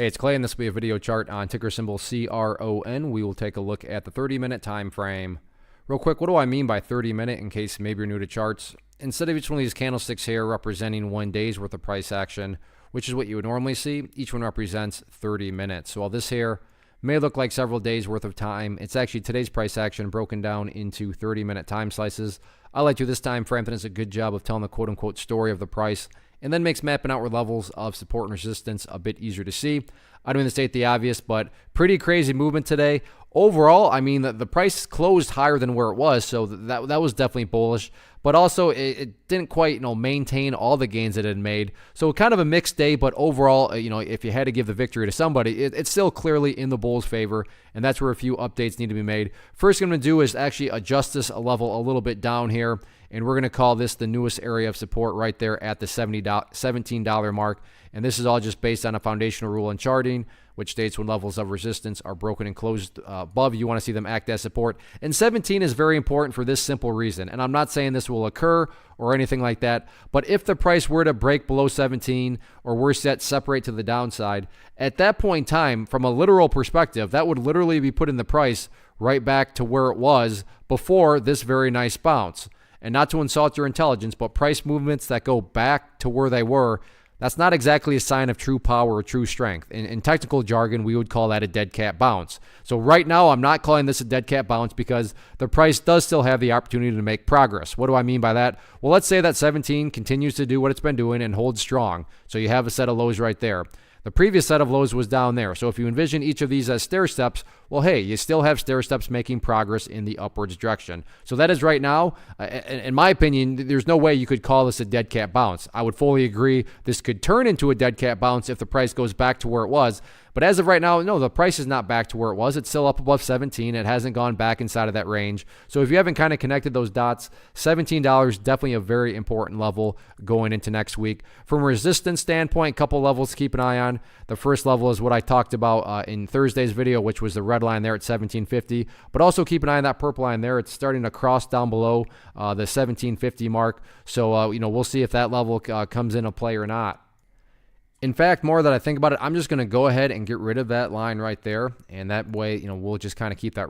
Hey, it's Clay, and this will be a video chart on ticker symbol CRON. We will take a look at the 30-minute time frame. Real quick, what do I mean by 30-minute in case maybe you're new to charts? Instead of each one of these candlesticks here representing 1 day's worth of price action, which is what you would normally see, each one represents 30 minutes. So while this here may look like several days worth of time, it's actually today's price action broken down into 30-minute time slices. I like to this time frame that does a good job of telling the quote-unquote story of the price, and then makes mapping outward levels of support and resistance a bit easier to see. I don't mean to state the obvious, but pretty crazy movement today. Overall, I mean, the price closed higher than where it was, so that was definitely bullish. But also, it didn't quite, maintain all the gains it had made. So kind of a mixed day, but overall, if you had to give the victory to somebody, it's still clearly in the bulls' favor, and that's where a few updates need to be made. First thing I'm going to do is actually adjust this level a little bit down here, and we're going to call this the newest area of support right there at the $17 mark. And this is all just based on a foundational rule in charting, which states when levels of resistance are broken and closed above, you want to see them act as support. And 17 is very important for this simple reason. And I'm not saying this will occur or anything like that, but if the price were to break below 17 or worse yet, separate to the downside, at that point in time, from a literal perspective, that would literally be putting the price right back to where it was before this very nice bounce. And not to insult your intelligence, but price movements that go back to where they were, that's not exactly a sign of true power or true strength. In technical jargon, we would call that a dead cat bounce. So right now, I'm not calling this a dead cat bounce because the price does still have the opportunity to make progress. What do I mean by that? Well, let's say that 17 continues to do what it's been doing and holds strong. So you have a set of lows right there. The previous set of lows was down there. So if you envision each of these as stair steps, well, hey, you still have stair steps making progress in the upwards direction. So that is right now, in my opinion, there's no way you could call this a dead cat bounce. I would fully agree this could turn into a dead cat bounce if the price goes back to where it was. But as of right now, no, the price is not back to where it was. It's still up above 17. It hasn't gone back inside of that range. So if you haven't kind of connected those dots, $17 definitely a very important level going into next week. From a resistance standpoint, a couple levels to keep an eye on. The first level is what I talked about in Thursday's video, which was the red line there at 1750. But also keep an eye on that purple line there. It's starting to cross down below the 1750 mark. So, we'll see if that level comes into play or not. In fact, more that I think about it, I'm just going to go ahead and get rid of that line right there. And that way, we'll just kind of keep that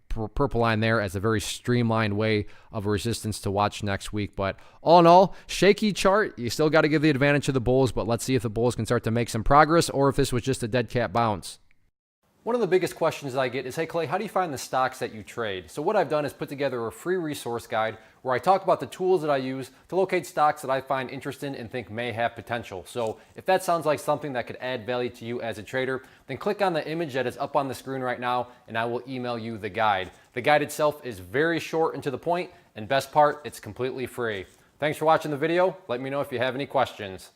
purple line there as a very streamlined way of resistance to watch next week. But all in all, shaky chart. You still got to give the advantage to the bulls, but let's see if the bulls can start to make some progress or if this was just a dead cat bounce. One of the biggest questions I get is, hey Clay, how do you find the stocks that you trade? So what I've done is put together a free resource guide where I talk about the tools that I use to locate stocks that I find interesting and think may have potential. So if that sounds like something that could add value to you as a trader, then click on the image that is up on the screen right now and I will email you the guide. The guide itself is very short and to the point, and best part, it's completely free. Thanks for watching the video. Let me know if you have any questions.